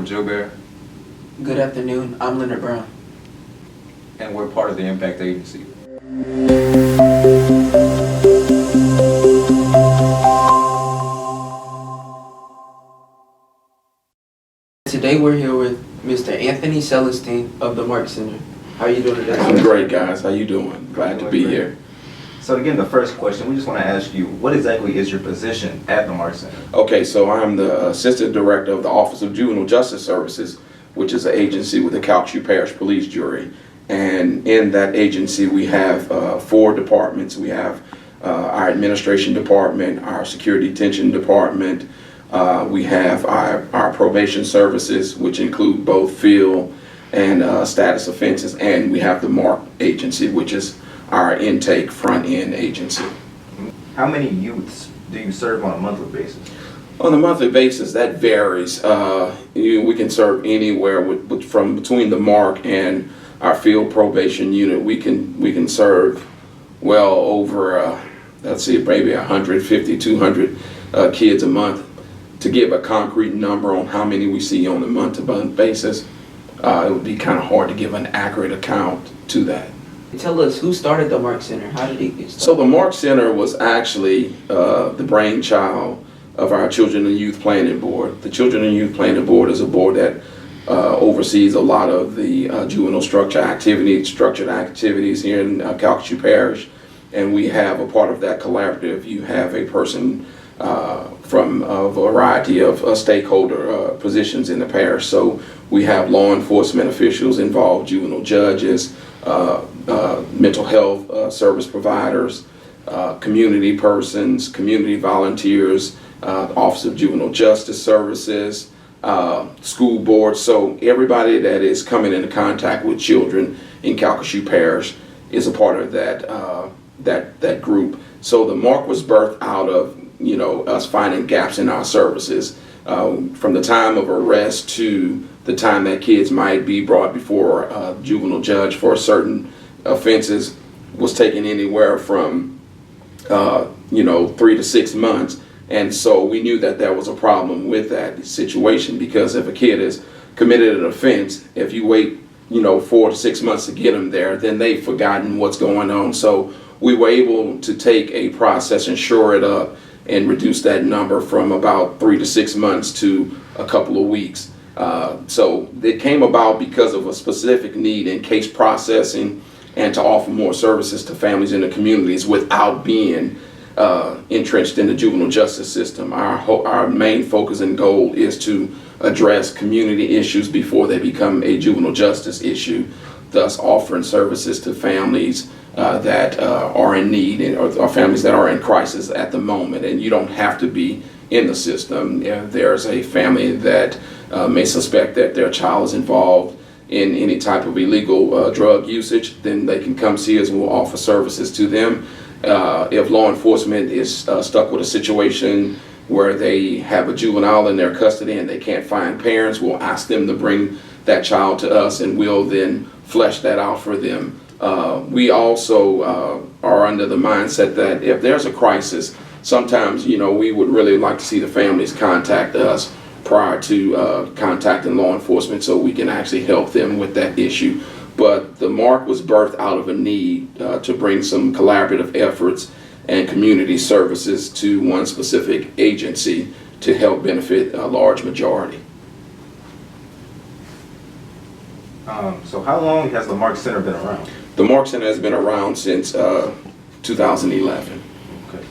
Joe Bear. Good afternoon, I'm Leonard Brown. And we're part of the Impact Agency. Today we're here with Mr. Anthony Celestine of the MARC Center. How are you doing today? I'm great, guys. How you doing? Glad to be here. So again, the first question, we just want to ask you, what exactly is your position at the MARC Center? Okay, so I'm the Assistant Director of the Office of Juvenile Justice Services, which is an agency with the Calcasieu Parish Police Jury. And in that agency, we have 4 departments. We have our administration department, our security detention department. We have our probation services, which include both field and status offenses. And we have the MARC agency, which is our intake front-end agency. How many youths do you serve on a monthly basis? On a monthly basis, that varies. We can serve anywhere from between the MARC and our field probation unit. We can serve well over, let's see, maybe 150, 200 kids a month. To give a concrete number on how many we see on a month-to-month basis, it would be kind of hard to give an accurate account to that. Tell us, who started the MARC Center? How did it get started? So the MARC Center was actually the brainchild of our Children and Youth Planning Board. The Children and Youth Planning Board is a board that oversees a lot of the juvenile structured activities here in Calcasieu Parish, and we have a part of that collaborative. You have a person from a variety of stakeholder positions in the parish. So we have law enforcement officials involved, juvenile judges, mental health service providers, community persons, community volunteers, Office of Juvenile Justice Services, school boards. So everybody that is coming into contact with children in Calcasieu Parish is a part of that group. So the MARC was birthed out of us finding gaps in our services, from the time of arrest to the time that kids might be brought before a juvenile judge for certain offenses was taking anywhere from 3 to 6 months. And so we knew that there was a problem with that situation, because if a kid has committed an offense, if you wait 4 to 6 months to get them there, then they've forgotten what's going on. So we were able to take a process and shore it up and reduce that number from about 3 to 6 months to a couple of weeks. So it came about because of a specific need in case processing and to offer more services to families in the communities without being entrenched in the juvenile justice system. Our main focus and goal is to address community issues before they become a juvenile justice issue, thus offering services to families that are in need or families that are in crisis at the moment. And you don't have to be in the system. If there's a family that may suspect that their child is involved in any type of illegal drug usage, then they can come see us and we'll offer services to them. If law enforcement is stuck with a situation where they have a juvenile in their custody and they can't find parents, we'll ask them to bring that child to us and we'll then flesh that out for them. We also are under the mindset that if there's a crisis, sometimes we would really like to see the families contact us prior to contacting law enforcement so we can actually help them with that issue. But the MARC was birthed out of a need to bring some collaborative efforts and community services to one specific agency to help benefit a large majority. So how long has the MARC Center been around? The MARC Center has been around since 2011. Okay.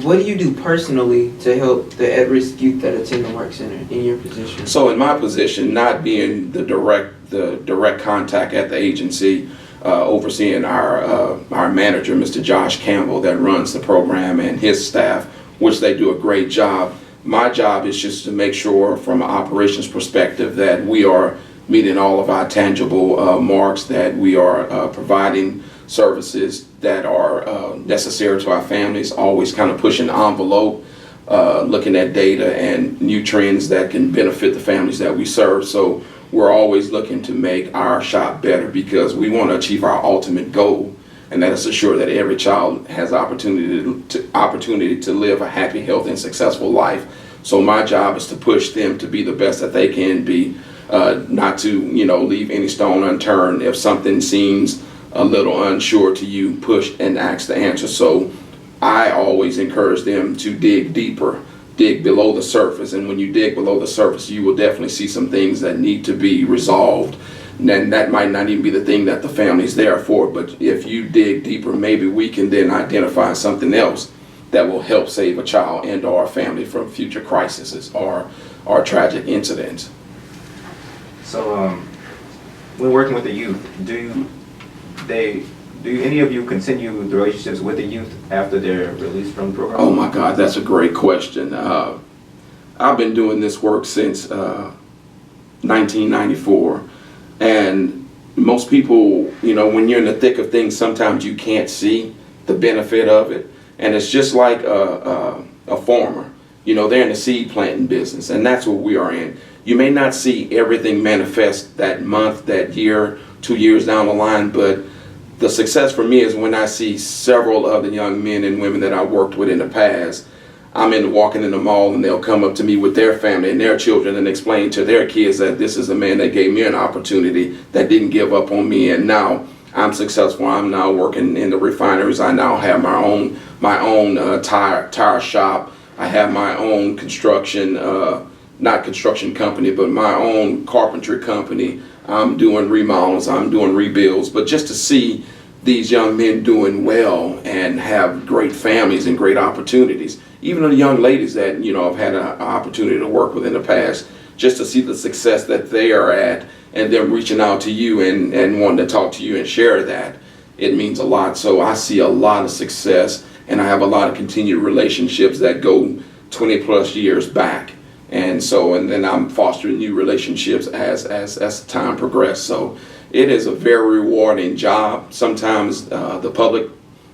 What do you do personally to help the at-risk youth that attend the MARC Center in your position? So in my position, not being the direct contact at the agency, overseeing our manager, Mr. Josh Campbell, that runs the program, and his staff, which they do a great job. My job is just to make sure from an operations perspective that we are meeting all of our tangible marks, that we are providing services that are necessary to our families, always kind of pushing the envelope, looking at data and new trends that can benefit the families that we serve. So we're always looking to make our shop better because we want to achieve our ultimate goal, and that is to ensure that every child has opportunity to live a happy, healthy, and successful life. So my job is to push them to be the best that they can be, not to, leave any stone unturned. If something seems a little unsure to you, push and ask the answer. So I always encourage them to dig deeper, dig below the surface. And when you dig below the surface, you will definitely see some things that need to be resolved. And that might not even be the thing that the family's there for, but if you dig deeper, maybe we can then identify something else that will help save a child and or a family from future crises or tragic incidents. So, when working with the youth, do any of you continue the relationships with the youth after they're released from the program? Oh my God, that's a great question. I've been doing this work since 1994, and most people, when you're in the thick of things, sometimes you can't see the benefit of it. And it's just like a farmer. They're in the seed planting business, and that's what we are in. You may not see everything manifest that month, that year, 2 years down the line, but the success for me is when I see several of the young men and women that I worked with in the past. I'm walking in the mall, and they'll come up to me with their family and their children and explain to their kids that this is a man that gave me an opportunity, that didn't give up on me, and now I'm successful. I'm now working in the refineries. I now have my own tire shop. I have my own construction, not construction company, but my own carpentry company. I'm doing remodels, I'm doing rebuilds. But just to see these young men doing well and have great families and great opportunities, even the young ladies that I've had an opportunity to work with in the past, just to see the success that they are at and them reaching out to you and wanting to talk to you and share that, it means a lot. So I see a lot of success, and I have a lot of continued relationships that go 20 plus years back. And then I'm fostering new relationships as time progresses. So it is a very rewarding job. Sometimes the public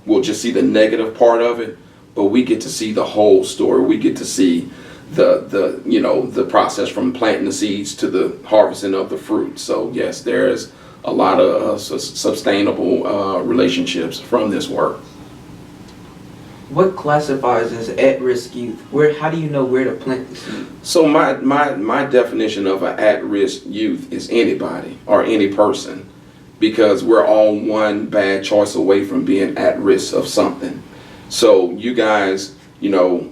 will just see the negative part of it, but we get to see the whole story. We get to see the process from planting the seeds to the harvesting of the fruit. So yes, there's a lot of sustainable relationships from this work. What classifies as at-risk youth? How do you know where to plant the seed? So my definition of an at-risk youth is anybody or any person, because we're all one bad choice away from being at risk of something. So you guys,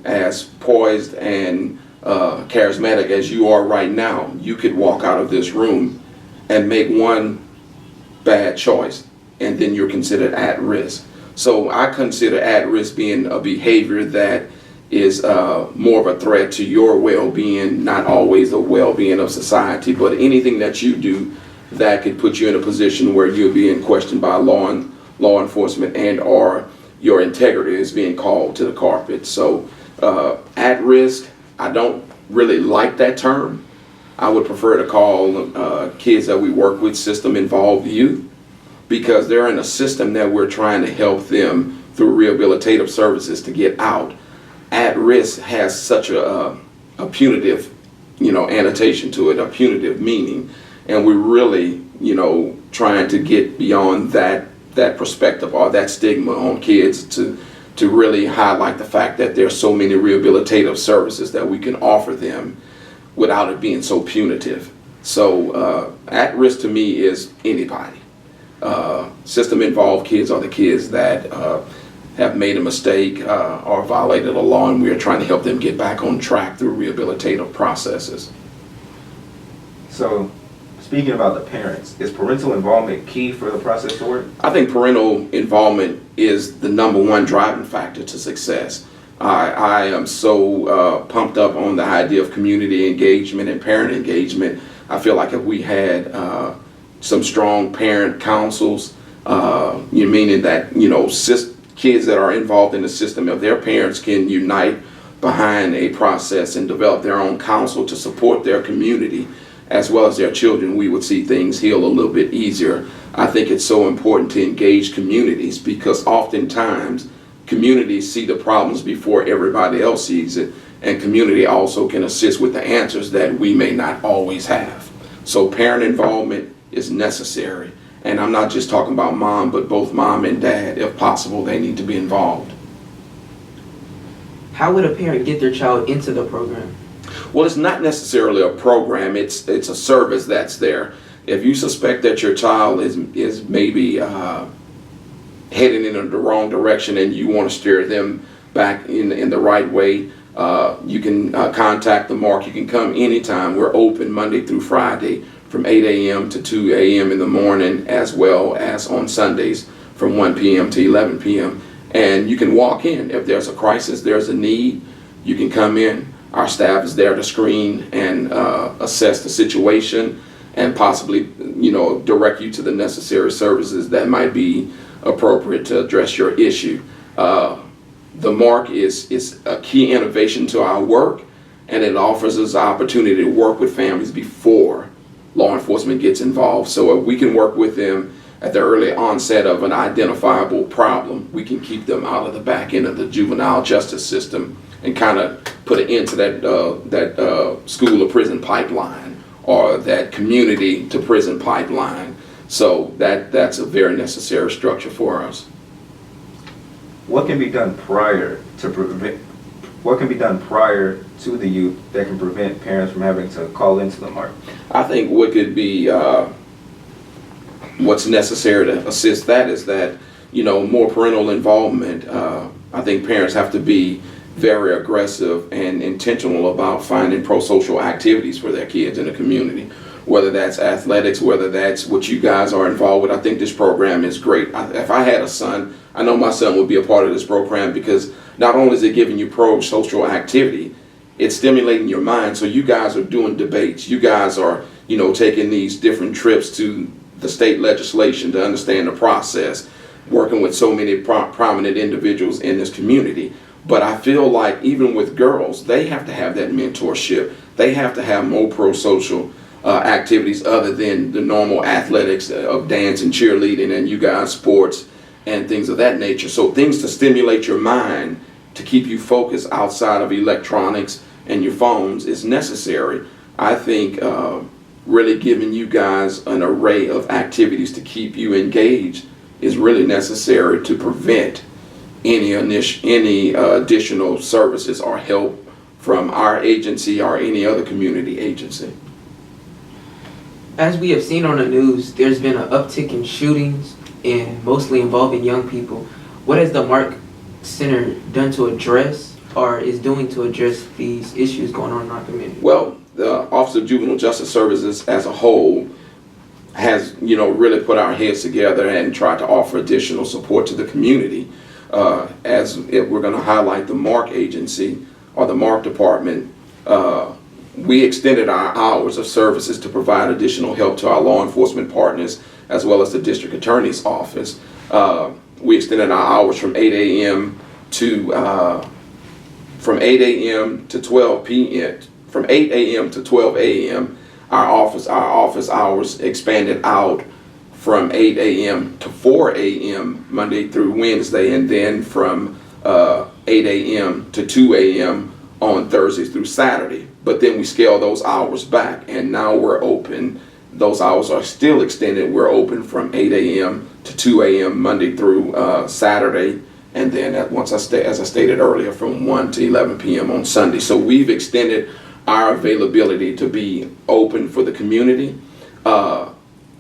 as poised and charismatic as you are right now, you could walk out of this room and make one bad choice, and then you're considered at risk. So I consider at risk being a behavior that is more of a threat to your well-being, not always the well-being of society, but anything that you do that could put you in a position where you're being questioned by law enforcement and or your integrity is being called to the carpet. So at risk, I don't really like that term. I would prefer to call kids that we work with system-involved youth, because they're in a system that we're trying to help them through rehabilitative services to get out. At risk has such a punitive, annotation to it, a punitive meaning, and we're really, trying to get beyond that perspective or that stigma on kids to really highlight the fact that there's so many rehabilitative services that we can offer them without it being so punitive. So at risk to me is anybody. System-involved kids are the kids that have made a mistake or violated a law, and we are trying to help them get back on track through rehabilitative processes. So, speaking about the parents, is parental involvement key for the process to work? I think parental involvement is the number one driving factor to success. I am so pumped up on the idea of community engagement and parent engagement. I feel like if we had some strong parent councils, meaning that kids that are involved in the system, if their parents can unite behind a process and develop their own council to support their community as well as their children, we would see things heal a little bit easier. I think it's so important to engage communities, because oftentimes communities see the problems before everybody else sees it, and community also can assist with the answers that we may not always have. So parent involvement is necessary. And I'm not just talking about mom, but both mom and dad. If possible, they need to be involved. How would a parent get their child into the program? Well, it's not necessarily a program. It's a service that's there. If you suspect that your child is maybe heading in the wrong direction and you want to steer them back in the right way, you can contact the MARC. You can come anytime. We're open Monday through Friday from 8 a.m. to 2 a.m. in the morning, as well as on Sundays from 1 p.m. to 11 p.m. And you can walk in. If there's a crisis, there's a need, you can come in. Our staff is there to screen and assess the situation and possibly, direct you to the necessary services that might be appropriate to address your issue. The MARC is a key innovation to our work, and it offers us the opportunity to work with families before law enforcement gets involved. So if we can work with them at the early onset of an identifiable problem, we can keep them out of the back end of the juvenile justice system and kind of put an end to that school to prison pipeline or that community to prison pipeline. So that's a very necessary structure for us. What can be done prior to the youth that can prevent parents from having to call into the MARC? I think what could be what's necessary to assist that is that more parental involvement. I think parents have to be very aggressive and intentional about finding pro-social activities for their kids in the community, whether that's athletics, whether that's what you guys are involved with. I think this program is great. If I had a son, I know my son would be a part of this program, because not only is it giving you pro-social activity, it's stimulating your mind. So you guys are doing debates. You guys are, taking these different trips to the state legislation to understand the process, working with so many prominent individuals in this community. But I feel like even with girls, they have to have that mentorship. They have to have more pro-social activities other than the normal athletics of dance and cheerleading and you guys sports and things of that nature. So things to stimulate your mind, to keep you focused outside of electronics and your phones is necessary. I think really giving you guys an array of activities to keep you engaged is really necessary to prevent any additional services or help from our agency or any other community agency. As we have seen on the news, there's been an uptick in shootings and mostly involving young people. What has the MARC Center done to address or is doing to address these issues going on in our community? Well, the Office of Juvenile Justice Services as a whole has, really put our heads together and tried to offer additional support to the community. As if we're going to highlight the MARC agency or the MARC department, we extended our hours of services to provide additional help to our law enforcement partners as well as the district attorney's office. We extended our hours from 8 a.m. to 12 p.m. From 8 a.m. to 12 a.m. Our office hours expanded out from 8 a.m. to 4 a.m. Monday through Wednesday, and then from 8 a.m. to 2 a.m. on Thursdays through Saturday. But then we scale those hours back, and now we're open. Those hours are still extended. We're open from 8 a.m. to 2 a.m. Monday through Saturday, and then as I stated earlier, from 1 to 11 p.m. on Sunday. So we've extended our availability to be open for the community.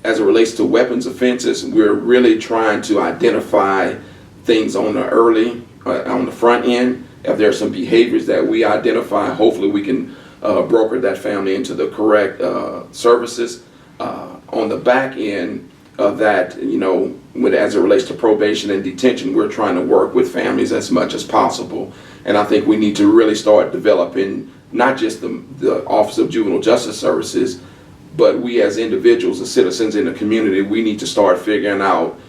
As it relates to weapons offenses, we're really trying to identify things on the front end. If there are some behaviors that we identify, hopefully we can broker that family into the correct services. On the back end of that, as it relates to probation and detention, we're trying to work with families as much as possible. And I think we need to really start developing not just the Office of Juvenile Justice Services, but we as individuals, as citizens in the community, we need to start figuring out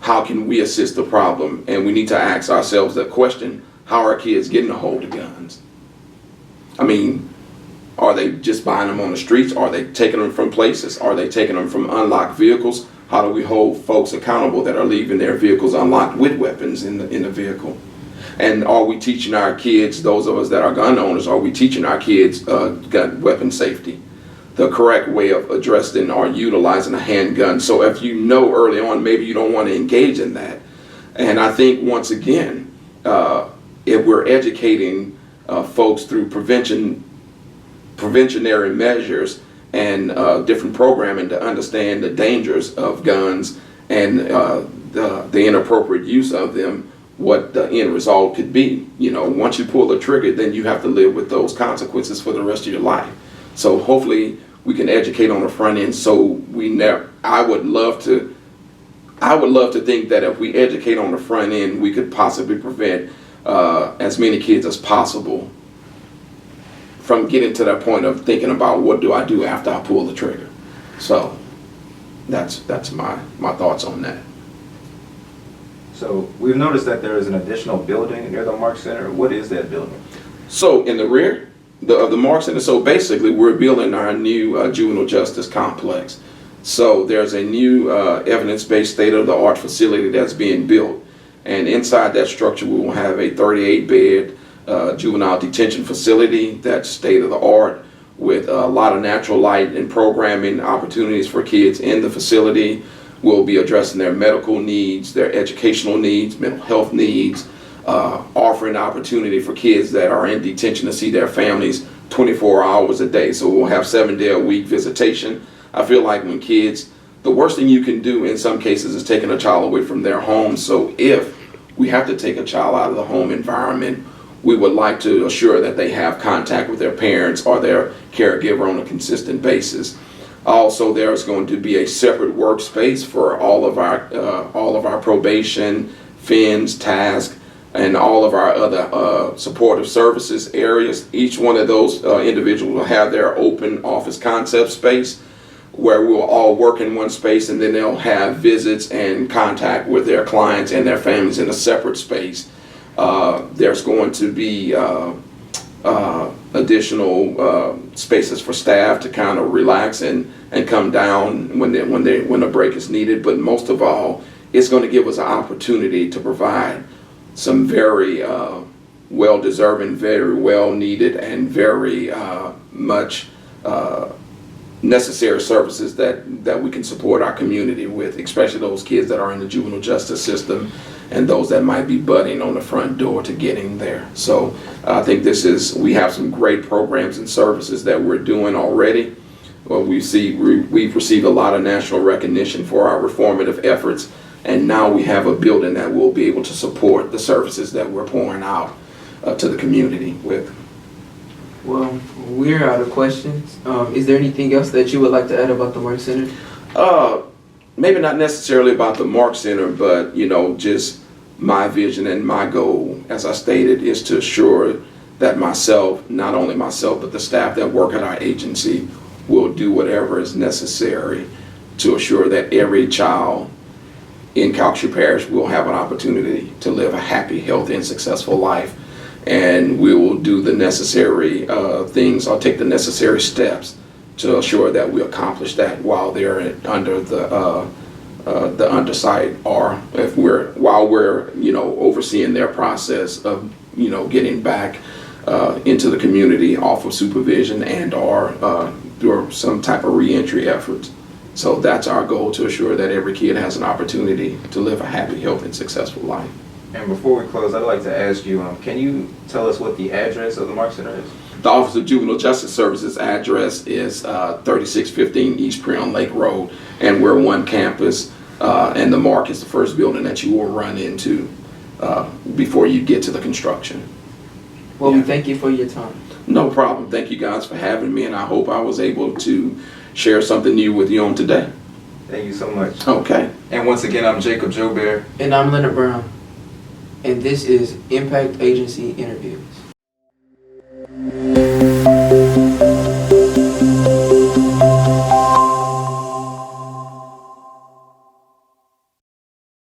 how can we assist the problem. And we need to ask ourselves that question: how are kids getting a hold of guns? I mean, are they just buying them on the streets? Are they taking them from places? Are they taking them from unlocked vehicles? How do we hold folks accountable that are leaving their vehicles unlocked with weapons in the vehicle? And are we teaching our kids, those of us that are gun owners, are we teaching our kids weapon safety? The correct way of addressing or utilizing a handgun. So if you know early on, maybe you don't want to engage in that. And I think once again, if we're educating folks through prevention preventionary measures and different programming to understand the dangers of guns and the inappropriate use of them, what the end result could be. You know, once you pull the trigger, then you have to live with those consequences for the rest of your life. So hopefully we can educate on the front end, so we never, I would love to think that if we educate on the front end, we could possibly prevent as many kids as possible from getting to that point of thinking about what do I do after I pull the trigger. So that's my thoughts on that. So we've noticed that there is an additional building near the MARC Center. What is that building? So in the rear of the MARC Center, so basically we're building our new juvenile justice complex. So there's a new evidence-based state-of-the-art facility that's being built. And inside that structure, we will have a 38-bed juvenile detention facility that's state-of-the-art with a lot of natural light and programming opportunities for kids in the facility. We'll be addressing their medical needs, their educational needs, mental health needs, offering opportunity for kids that are in detention to see their families 24 hours a day. So we'll have 7-day-a-week visitation. I feel like when kids, the worst thing you can do in some cases is taking a child away from their home. So if we have to take a child out of the home environment, we would like to assure that they have contact with their parents or their caregiver on a consistent basis. Also, there's going to be a separate workspace for all of our probation, FINS, task, and all of our other supportive services areas. Each one of those individuals will have their open office concept space where we'll all work in one space, and then they'll have visits and contact with their clients and their families in a separate space. There's going to be additional spaces for staff to kind of relax and come down when a break is needed. But most of all, it's going to give us an opportunity to provide some very well-deserving, very well-needed, and very much necessary services that we can support our community with, especially those kids that are in the juvenile justice system and those that might be budding on the front door to getting there. So I think we have some great programs and services that we're doing already. Well, we've received a lot of national recognition for our reformative efforts, and now we have a building that will be able to support the services that we're pouring out to the community with. Well, we're out of questions. Is there anything else that you would like to add about the MARC Center? Maybe not necessarily about the MARC Center, but just my vision and my goal, as I stated, is to assure that not only myself, but the staff that work at our agency will do whatever is necessary to assure that every child in Calcasieu Parish will have an opportunity to live a happy, healthy, and successful life. And we will do the necessary things, or take the necessary steps to assure that we accomplish that while they're under the undersight, or while we're overseeing their process of getting back into the community off of supervision and or through some type of reentry efforts. So that's our goal, to assure that every kid has an opportunity to live a happy, healthy, and successful life. And before we close, I'd like to ask you, can you tell us what the address of the MARC Center is? The Office of Juvenile Justice Services address is 3615 East Prion Lake Road, and we're one campus, and the MARC is the first building that you will run into before you get to the construction. Well, we thank you for your time. No problem. Thank you guys for having me, and I hope I was able to share something new with you on today. Thank you so much. Okay. And once again, I'm Jacob Joubert. And I'm Leonard Brown. And this is Impact Agency Interviews.